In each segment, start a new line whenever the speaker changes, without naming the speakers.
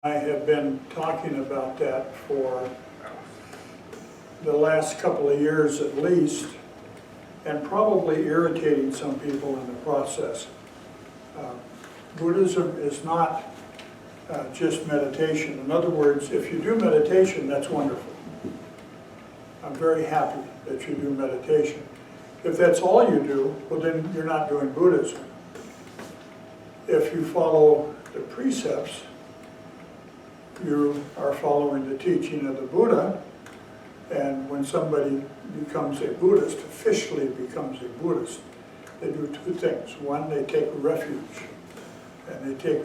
I have been talking about that for the last couple of years at least, and probably irritating some people in the process. Buddhism is not just meditation. In other words, if you do meditation, that's wonderful. I'm very happy that you do meditation. If that's all you do, well then you're not doing Buddhism. If you follow the precepts, you are following the teaching of the Buddha, and when somebody becomes a Buddhist, officially becomes a Buddhist, they do two things. One, they take refuge. And they take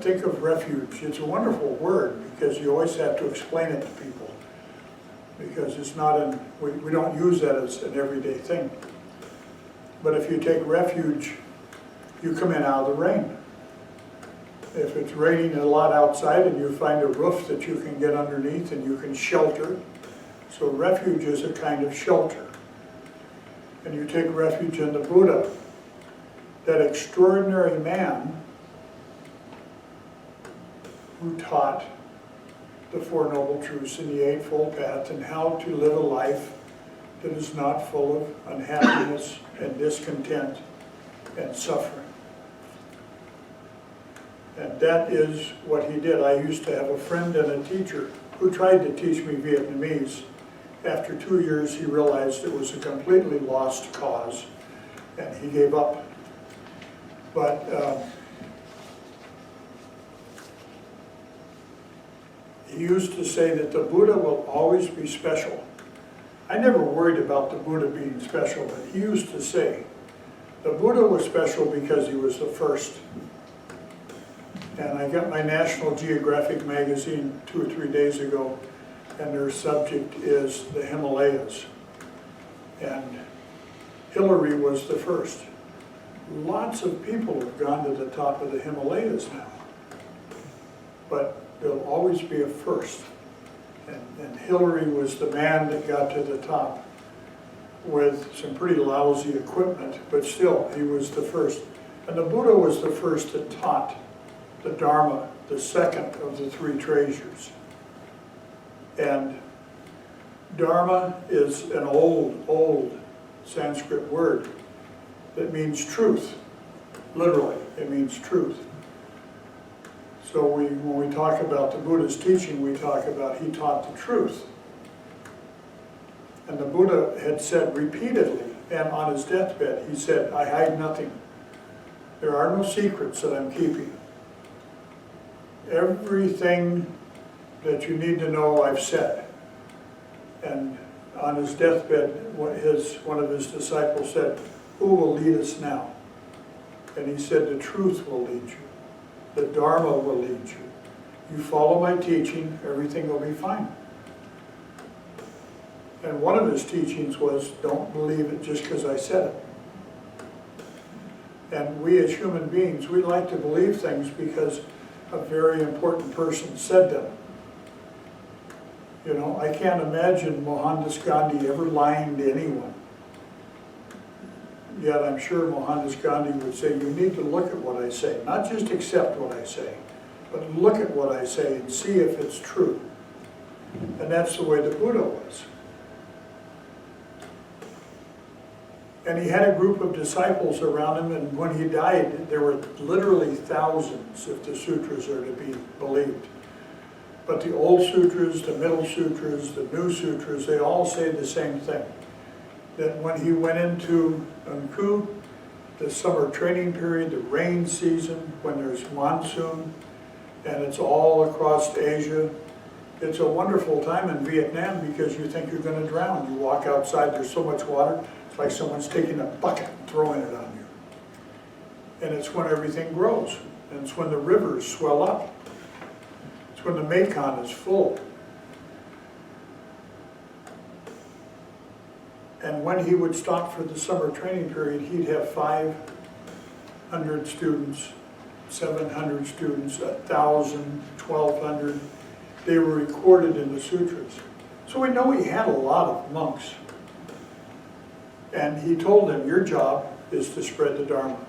think of refuge. It's a wonderful word because you always have to explain it to people, because it's not in, we don't use that as an everyday thing. But if you take refuge, you come in out of the rain. If it's raining a lot outside and you find a roof that you can get underneath and you can shelter. So refuge is a kind of shelter. And you take refuge in the Buddha, that extraordinary man who taught the Four Noble Truths and the Eightfold Path and how to live a life that is not full of unhappiness and discontent and suffering. And that is what he did. I used to have a friend and a teacher who tried to teach me Vietnamese. After 2 years, he realized it was a completely lost cause, and he gave up. But he used to say that the Buddha will always be special. I never worried about the Buddha being special, but he used to say the Buddha was special because he was the first. And I got my National Geographic magazine 2 or 3 days ago, and their subject is the Himalayas. And Hillary was the first. Lots of people have gone to the top of the Himalayas now, but there'll always be a first. And Hillary was the man that got to the top with some pretty lousy equipment, but still, he was the first. And the Buddha was the first that taught the Dharma, the second of the three treasures. And Dharma is an old Sanskrit word that means truth. Literally, it means truth. So when we talk about the Buddha's teaching, we talk about he taught the truth. And the Buddha had said repeatedly, and on his deathbed, he said, I hide nothing. There are no secrets that I'm keeping. Everything that you need to know, I've said. And on his deathbed, one of his disciples said, who will lead us now? And he said, the truth will lead you. The Dharma will lead you. You follow my teaching, everything will be fine. And one of his teachings was, don't believe it just because I said it. And we as human beings, we like to believe things because a very important person said them. You know, I can't imagine Mohandas Gandhi ever lying to anyone. Yet I'm sure Mohandas Gandhi would say, you need to look at what I say. Not just accept what I say, but look at what I say and see if it's true. And that's the way the Buddha was. And he had a group of disciples around him, and when he died, there were literally thousands, if the sutras are to be believed. But the old sutras, the middle sutras, the new sutras, they all say the same thing. That when he went into Unku, the summer training period, the rain season, when there's monsoon, and it's all across Asia, it's a wonderful time in Vietnam because you think you're going to drown. You walk outside, there's so much water, it's like someone's taking a bucket and throwing it on you. And it's when everything grows, and it's when the rivers swell up. It's when the Mekong is full. And when he would stop for the summer training period, he'd have 500 students, 700 students, 1,000, 1,200. They were recorded in the sutras. So we know he had a lot of monks. And he told them, your job is to spread the Dharma.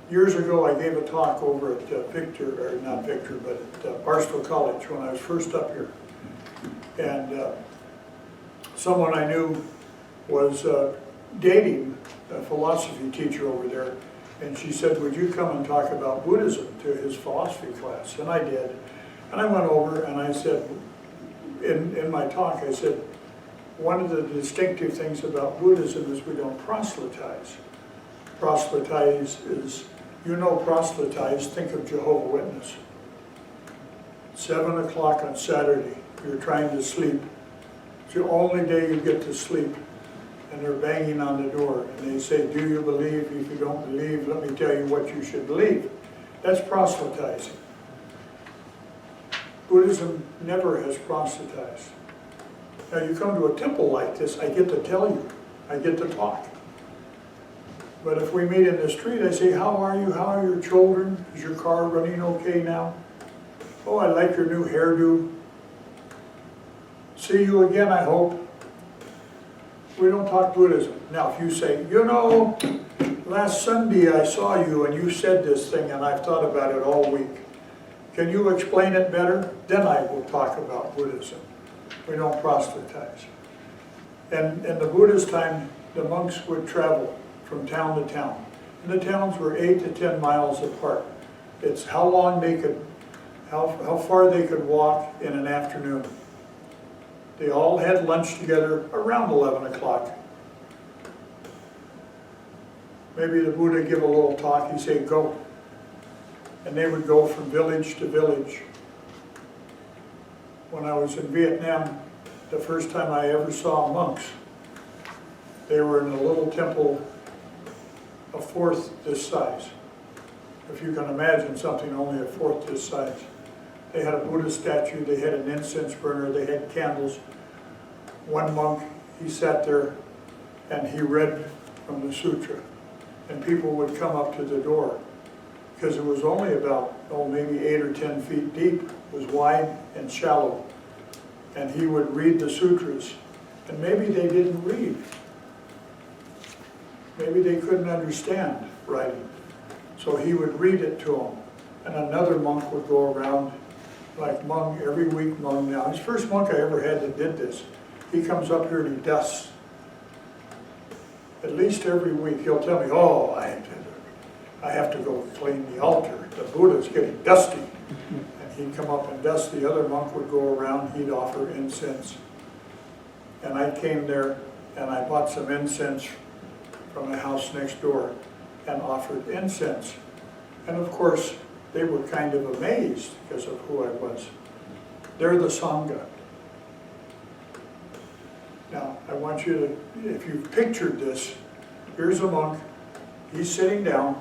Years ago, I gave a talk over at Victor, or not Victor, but at Barstow College when I was first up here. And someone I knew was dating a philosophy teacher over there, and she said, would you come and talk about Buddhism to his philosophy class? And I did. And I went over and I said, in my talk, I said, one of the distinctive things about Buddhism is we don't proselytize. Proselytize is, proselytize, think of Jehovah's Witness. 7 o'clock on Saturday, you're trying to sleep. It's the only day you get to sleep. And they're banging on the door. And they say, do you believe? If you don't believe, let me tell you what you should believe. That's proselytizing. Buddhism never has proselytized. Now you come to a temple like this, I get to tell you. I get to talk. But if we meet in the street, I say, how are you? How are your children? Is your car running okay now? Oh, I like your new hairdo. See you again, I hope. We don't talk Buddhism. Now, if you say, last Sunday I saw you and you said this thing and I've thought about it all week. Can you explain it better? Then I will talk about Buddhism. We don't proselytize. And in the Buddha's time, the monks would travel from town to town. And the towns were 8 to 10 miles apart. It's how long they could, how far they could walk in an afternoon. They all had lunch together around 11 o'clock. Maybe the Buddha give a little talk, he'd say, go. And they would go from village to village. When I was in Vietnam, the first time I ever saw monks, they were in a little temple a fourth this size. If you can imagine something only a fourth this size. They had a Buddha statue, they had an incense burner, they had candles. One monk, he sat there and he read from the sutra. And people would come up to the door because it was only about, maybe 8 or 10 feet deep. It was wide and shallow. And he would read the sutras. And maybe they didn't read. Maybe they couldn't understand writing. So he would read it to them. And another monk would go around, like Mung, every week Mung now. He's the first monk I ever had that did this. He comes up here and he dusts. At least every week he'll tell me, oh, I have to go clean the altar. The Buddha's getting dusty. And he'd come up and dust. The other monk would go around, he'd offer incense. And I came there and I bought some incense from the house next door and offered incense. And of course, they were kind of amazed because of who I was. They're the Sangha. Now, I want you to, if you've pictured this, here's a monk, he's sitting down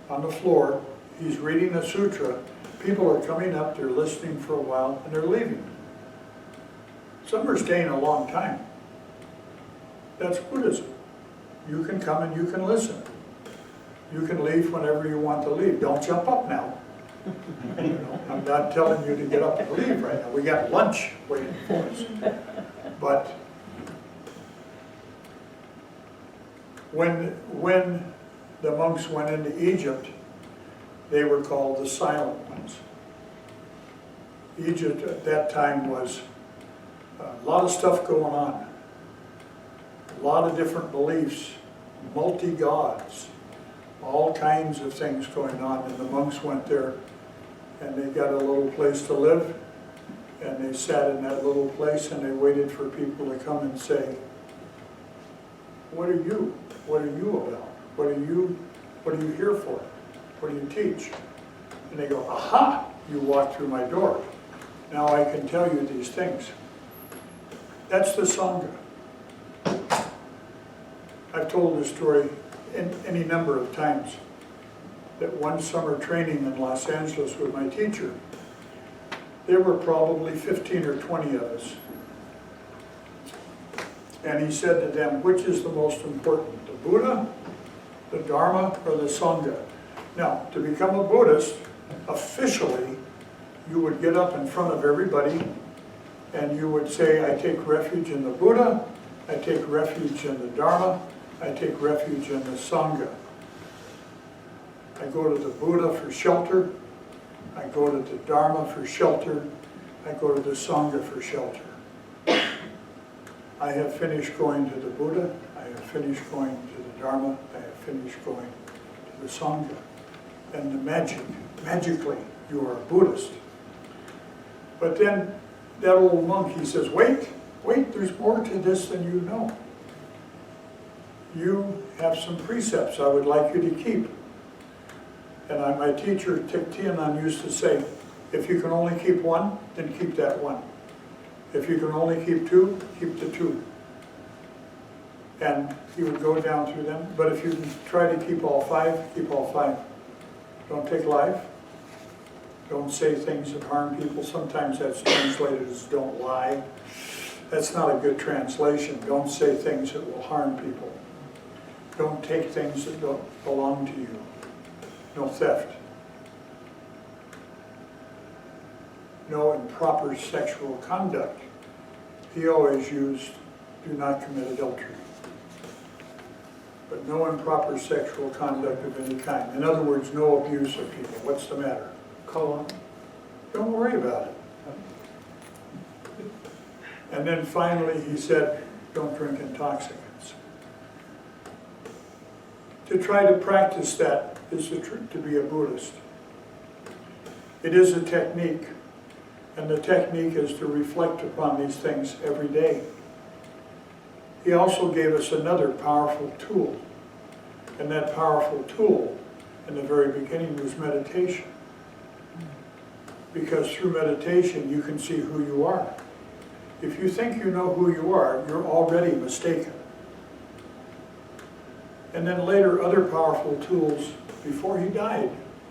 on the floor, he's reading a sutra, people are coming up, they're listening for a while, and they're leaving. Some are staying a long time. That's Buddhism. You can come and you can listen. You can leave whenever you want to leave. Don't jump up now. I'm not telling you to get up and leave right now. We got lunch waiting for us. But when the monks went into Egypt, they were called the silent ones. Egypt at that time was a lot of stuff going on. A lot of different beliefs, multi-gods, all kinds of things going on. And the monks went there and they got a little place to live, and they sat in that little place and they waited for people to come and say, what are you? What are you about? What are you here for? What do you teach? And they go, aha, you walked through my door. Now I can tell you these things. That's the Sangha. I've told this story any number of times, that one summer training in Los Angeles with my teacher, there were probably 15 or 20 of us. And he said to them, which is the most important, the Buddha, the Dharma, or the Sangha? Now, to become a Buddhist, officially, you would get up in front of everybody and you would say, I take refuge in the Buddha, I take refuge in the Dharma, I take refuge in the Sangha. I go to the Buddha for shelter. I go to the Dharma for shelter. I go to the Sangha for shelter. I have finished going to the Buddha. I have finished going to the Dharma. I have finished going to the Sangha. And magically, you are a Buddhist. But then that old monk, he says, wait, there's more to this than you know. You have some precepts I would like you to keep. And my teacher, Chua Thien, used to say, if you can only keep one, then keep that one. If you can only keep two, keep the two. And he would go down through them. But if you can try to keep all five, keep all five. Don't take life. Don't say things that harm people. Sometimes that's translated as don't lie. That's not a good translation. Don't say things that will harm people. Don't take things that don't belong to you. No theft. No improper sexual conduct. He always used, do not commit adultery. But no improper sexual conduct of any kind. In other words, no abuse of people. What's the matter? Call on. Don't worry about it. And then finally he said, don't drink intoxicants. To try to practice that is to be a Buddhist. It is a technique, and the technique is to reflect upon these things every day. He also gave us another powerful tool, and that powerful tool in the very beginning was meditation. Because through meditation you can see who you are. If you think you know who you are, you're already mistaken. And then later, other powerful tools before he died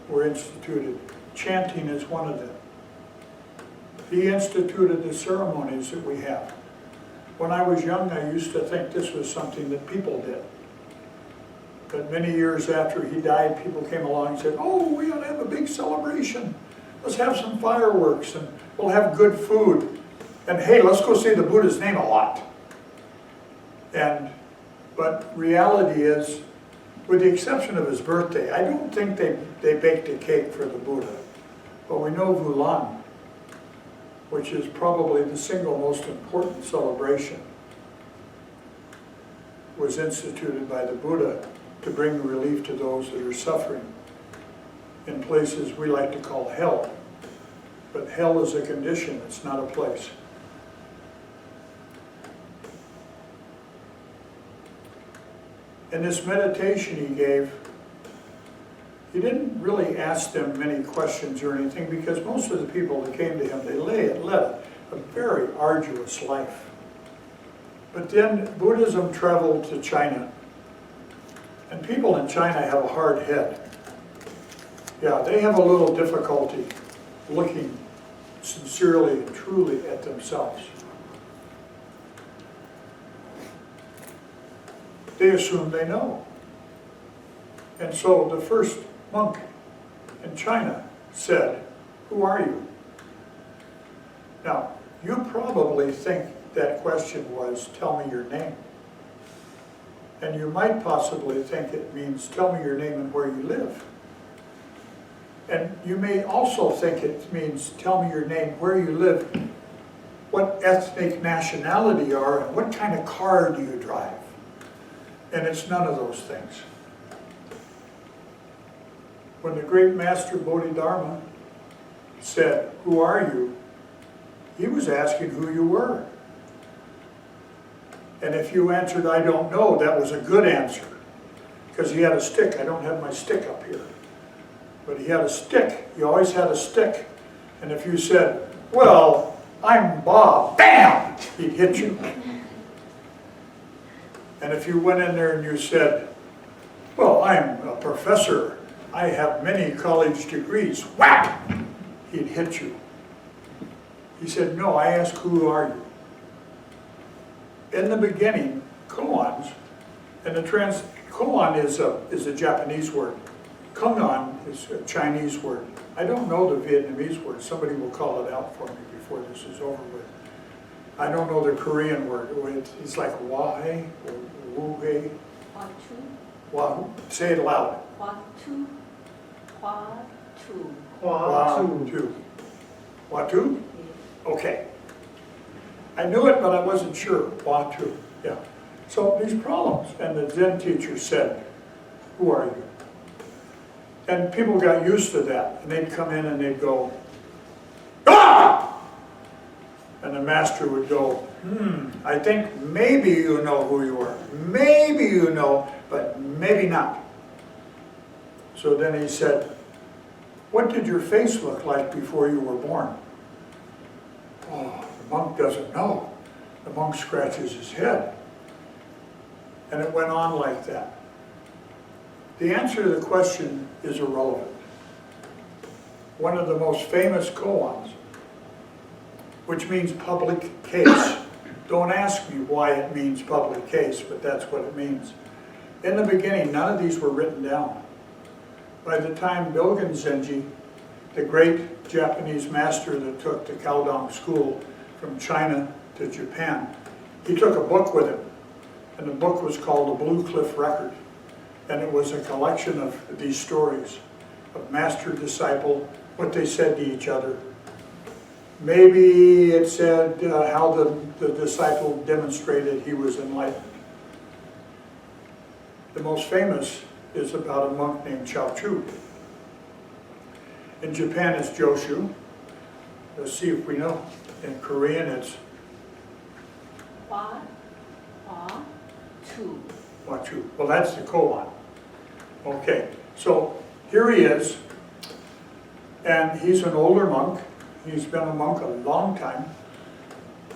were instituted. Chanting is one of them. He instituted the ceremonies that we have. When I was young, I used to think this was something that people did. But many years after he died, people came along and said, oh, we ought to have a big celebration. Let's have some fireworks, and we'll have good food. And hey, let's go say the Buddha's name a lot. But reality is, with the exception of his birthday, I don't think they baked a cake for the Buddha. But we know Vulan, which is probably the single most important celebration, was instituted by the Buddha to bring relief to those that are suffering in places we like to call hell. But hell is a condition, it's not a place. In this meditation he gave, he didn't really ask them many questions or anything, because most of the people that came to him, they led a very arduous life. But then Buddhism traveled to China, and people in China have a hard head. Yeah, they have a little difficulty looking sincerely and truly at themselves. They assume they know. And so the first monk in China said, who are you? Now, you probably think that question was, tell me your name. And you might possibly think it means, tell me your name and where you live. And you may also think it means, tell me your name, where you live, what ethnic nationality you are, and what kind of car do you drive. And it's none of those things. When the great master Bodhidharma said, who are you? He was asking who you were. And if you answered, I don't know, that was a good answer. Because he had a stick. I don't have my stick up here. But he had a stick. He always had a stick. And if you said, well, I'm Bob, bam, he'd hit you. And if you went in there and you said, well, I'm a professor, I have many college degrees, whap, he'd hit you. He said, no, I ask, who are you? In the beginning, koans, and koan is a Japanese word. Kungan is a Chinese word. I don't know the Vietnamese word. Somebody will call it out for me before this is over with. I don't know the Korean word. It's like wahe or wuhe. Watu. Say it loud.
Watu. Chua
Watu. Watu? Okay. I knew it, but I wasn't sure. Watu, yeah. So these problems, and the Zen teacher said, who are you? And people got used to that, and they'd come in and they'd go, ah! And the master would go, I think maybe you know who you are. Maybe you know, but maybe not. So then he said, what did your face look like before you were born? Oh, the monk doesn't know. The monk scratches his head. And it went on like that. The answer to the question is irrelevant. One of the most famous koans, which means public case. Don't ask me why it means public case, but that's what it means. In the beginning, none of these were written down. By the time Dogen Zenji, the great Japanese master that took the Kaodong school from China to Japan, he took a book with him, and the book was called The Blue Cliff Record, and it was a collection of these stories of master-disciple, what they said to each other. Maybe it said how the disciple demonstrated he was enlightened. The most famous is about a monk named Chao. In Japan it's Joshu. Let's see if we know. In Korean it's Watu. Well, that's the koan. Okay, so here he is, and he's an older monk. He's been a monk a long time.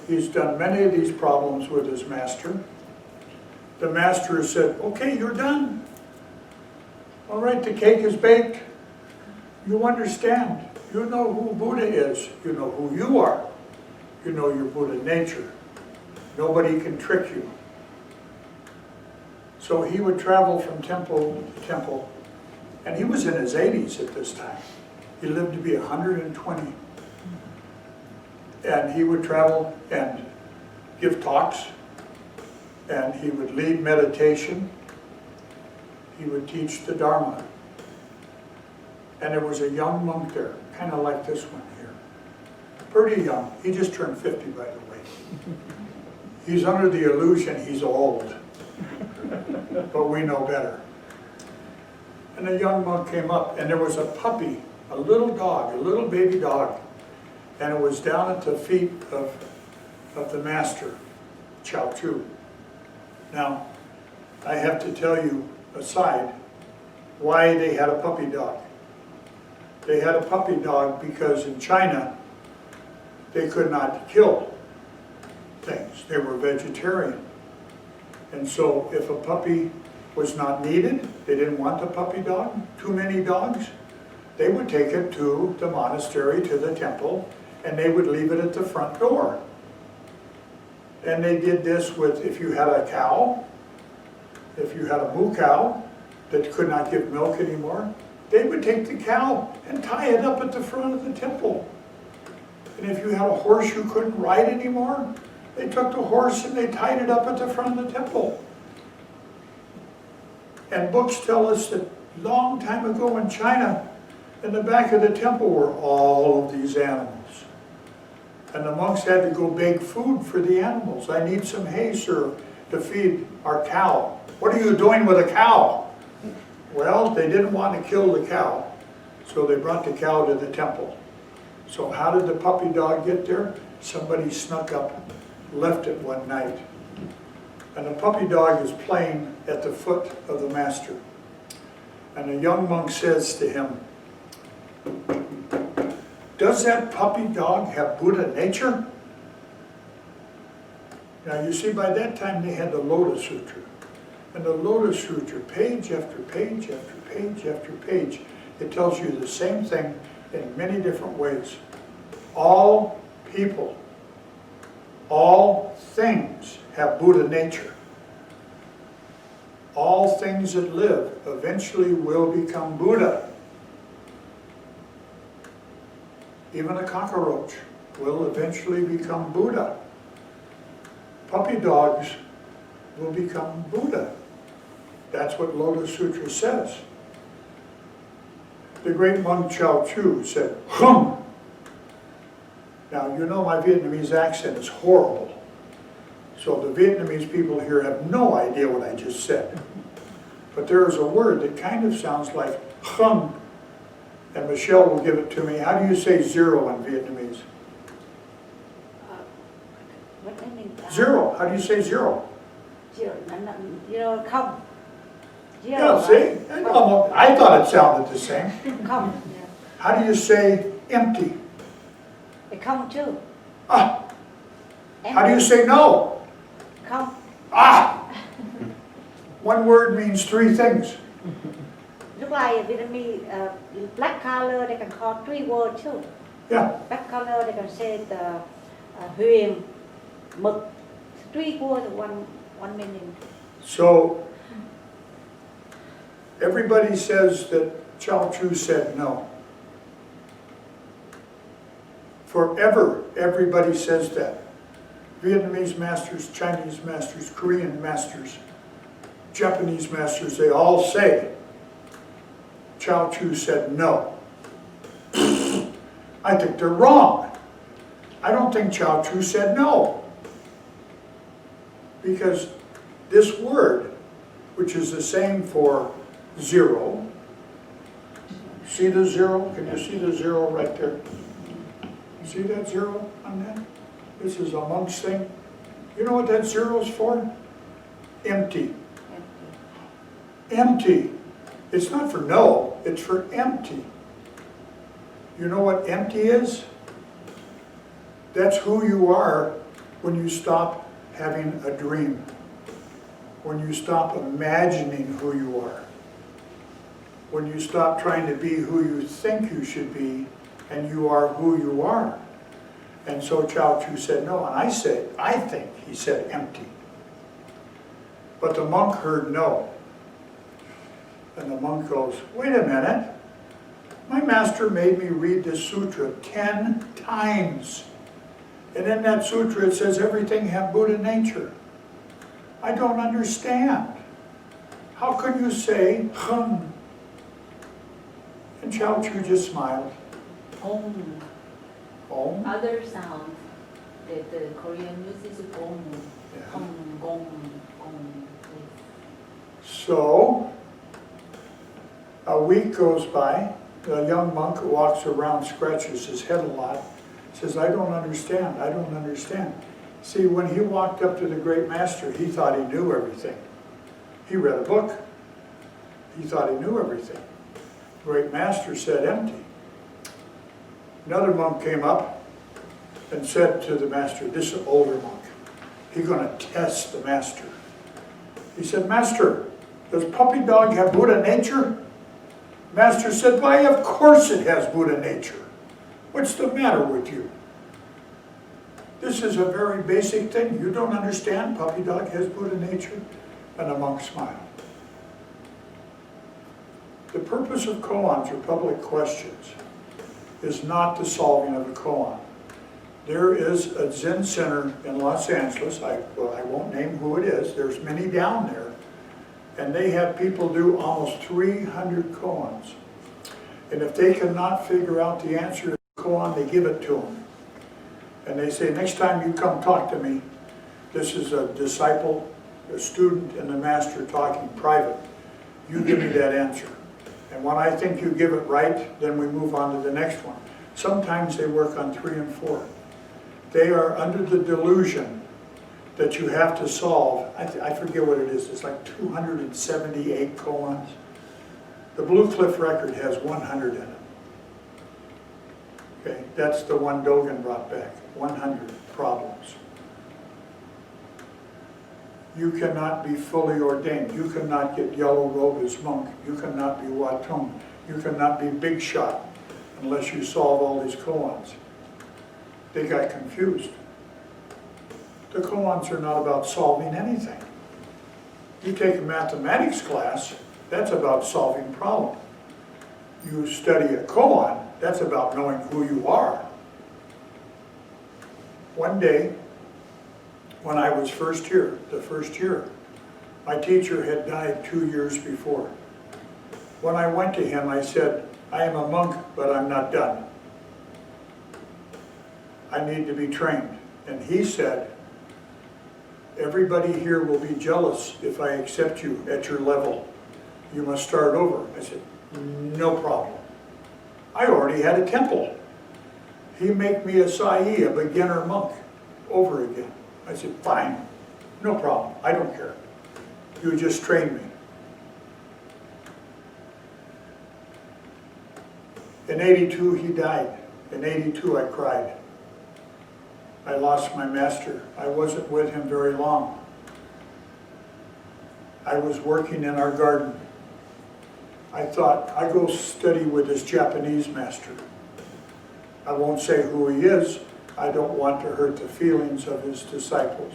He's done many of these problems with his master. The master has said, okay, you're done. All right, the cake is baked. You understand. You know who Buddha is. You know who you are. You know your Buddha nature. Nobody can trick you. So he would travel from temple to temple, and he was in his 80s at this time. He lived to be 120. And he would travel and give talks, and he would lead meditation. He would teach the Dharma. And there was a young monk there, kind of like this one here. Pretty young. He just turned 50, by the way. He's under the illusion he's old, but we know better. And a young monk came up, and there was a puppy, a little dog, a little baby dog, and it was down at the feet of the master, Chao. Now, I have to tell you aside why they had a puppy dog. They had a puppy dog because in China, they could not kill things. They were vegetarian. And so if a puppy was not needed, they didn't want the puppy dog, too many dogs, they would take it to the monastery, to the temple, and they would leave it at the front door. And they did this with, if you had a cow, if you had a moo cow that could not give milk anymore, they would take the cow and tie it up at the front of the temple. And if you had a horse you couldn't ride anymore, they took the horse and they tied it up at the front of the temple. And books tell us that long time ago in China, in the back of the temple were all of these animals. And the monks had to go beg food for the animals. I need some hay, sir, to feed our cow. What are you doing with a cow? Well, they didn't want to kill the cow, so they brought the cow to the temple. So how did the puppy dog get there? Somebody snuck up, left it one night. And the puppy dog is playing at the foot of the master. And a young monk says to him, does that puppy dog have Buddha nature? Now you see, by that time they had the Lotus Sutra. And the Lotus Sutra, page after page after page after page, it tells you the same thing in many different ways. All people, all things have Buddha nature. All things that live eventually will become Buddha. Even a cockroach will eventually become Buddha. Puppy dogs will become Buddha. That's what Lotus Sutra says. The great monk Chua Thien said, hum. Now, you know my Vietnamese accent is horrible. So the Vietnamese people here have no idea what I just said. But there is a word that kind of sounds like hum. And Michelle will give it to me. How do you say zero in Vietnamese?
What do you mean?
Zero. How do you say zero?
Zero. Không. Zero.
Yeah, see? I thought it sounded the same.
Không.
How do you say empty?
Không too.
Ah. How do you say no?
Không.
Ah. One word means three things.
Look like Vietnamese black color, they can call three words too.
Yeah.
Black color, they can say the huyền, mực, three words, one meaning.
So, everybody says that Chua Thien said no. Forever, everybody says that. Vietnamese masters, Chinese masters, Korean masters, Japanese masters, they all say, Chua Thien said no. I think they're wrong. I don't think Chua Thien said no. Because this word, which is the same for zero, see the zero? Can you see the zero right there? See that zero on that? This is a monk's thing. You know what that zero is for? Empty. Empty. It's not for no, it's for empty. You know what empty is? That's who you are when you stop having a dream. When you stop imagining who you are. When you stop trying to be who you think you should be, and you are who you are. And so Chua Thien said no, and I think he said empty. But the monk heard no. And the monk goes, wait a minute. My master made me read this sutra 10 times. And in that sutra it says everything have Buddha nature. I don't understand. How can you say hum? And Chua Thien just smiled.
Om.
Om?
Other sound that the Korean uses om.
Yeah.
Om, gong, gong.
So, a week goes by. The young monk walks around, scratches his head a lot, says, I don't understand, I don't understand. See, when he walked up to the great master, he thought he knew everything. He read a book. He thought he knew everything. The great master said empty. Another monk came up and said to the master, this is an older monk, he's going to test the master. He said, Master, does puppy dog have Buddha nature? Master said, why, of course it has Buddha nature. What's the matter with you? This is a very basic thing. You don't understand puppy dog has Buddha nature? And the monk smiled. The purpose of koans, or public questions, is not the solving of a koan. There is a Zen center in Los Angeles, I won't name who it is, there's many down there, and they have people do almost 300 koans. And if they cannot figure out the answer to the koan, they give it to them. And they say, next time you come talk to me, this is a disciple, a student, and the master talking private, you give me that answer. And when I think you give it right, then we move on to the next one. Sometimes they work on 3 and 4. They are under the delusion that you have to solve, I forget what it is, it's like 278 koans. The Blue Cliff record has 100 in it. Okay, that's the one Dogen brought back, 100 problems. You cannot be fully ordained. You cannot get yellow robe as monk. You cannot be Watung. You cannot be big shot unless you solve all these koans. They got confused. The koans are not about solving anything. You take a mathematics class, that's about solving problems. You study a koan, that's about knowing who you are. One day, when I was first here, the first year, my teacher had died 2 years before. When I went to him, I said, I am a monk, but I'm not done. I need to be trained. And he said, everybody here will be jealous if I accept you at your level. You must start over. I said, no problem. I already had a temple. He make me a sai, a beginner monk, over again. I said, fine, no problem, I don't care. You just train me. In 82, he died. In 82, I cried. I lost my master. I wasn't with him very long. I was working in our garden. I thought, I go study with this Japanese master. I won't say who he is. I don't want to hurt the feelings of his disciples.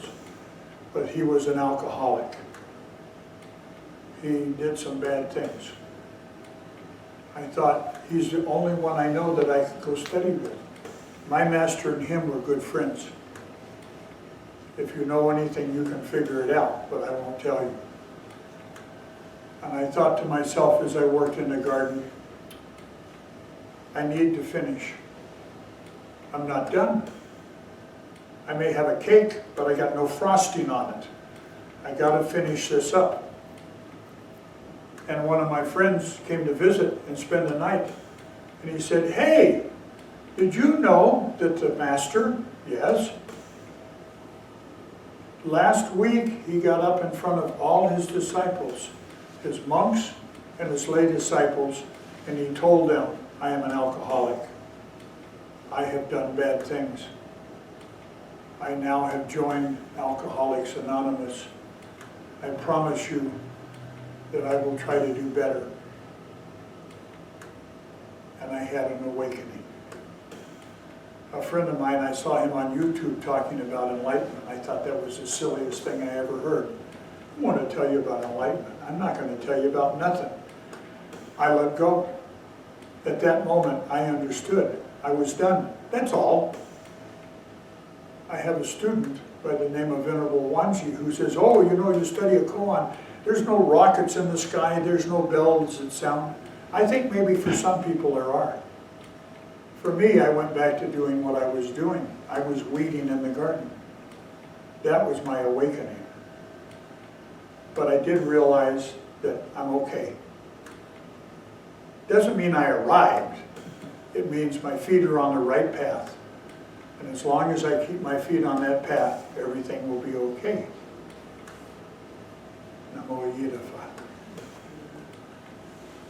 But he was an alcoholic. He did some bad things. I thought, he's the only one I know that I could go study with. My master and him were good friends. If you know anything, you can figure it out, but I won't tell you. And I thought to myself as I worked in the garden, I need to finish. I'm not done. I may have a cake, but I got no frosting on it. I got to finish this up. And one of my friends came to visit and spend the night. And he said, hey, did you know that the master, yes, last week he got up in front of all his disciples, his monks and his lay disciples, and he told them, I am an alcoholic. I have done bad things. I now have joined Alcoholics Anonymous. I promise you that I will try to do better. And I had an awakening. A friend of mine, I saw him on YouTube talking about enlightenment. I thought that was the silliest thing I ever heard. I want to tell you about enlightenment. I'm not going to tell you about nothing. I let go. At that moment, I understood. I was done. That's all. I have a student by the name of Venerable Wanji who says, oh, you know, you study a koan. There's no rockets in the sky. There's no bells that sound. I think maybe for some people there are. For me, I went back to doing what I was doing. I was weeding in the garden. That was my awakening. But I did realize that I'm okay. Doesn't mean I arrived. It means my feet are on the right path. And as long as I keep my feet on that path, everything will be okay. Namo Yidafa.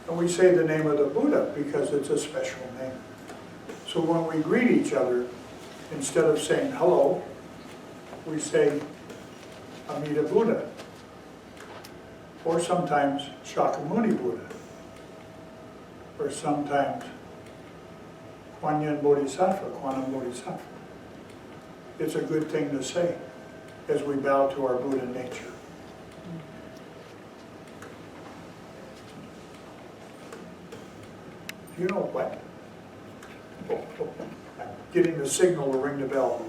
And we say the name of the Buddha because it's a special name. So when we greet each other, instead of saying hello, we say Amida Buddha. Or sometimes Shakyamuni Buddha. Or sometimes Kuan Yin Bodhisattva, Kuan Yin Bodhisattva. It's a good thing to say as we bow to our Buddha nature. You know what? I'm getting the signal to ring the bell.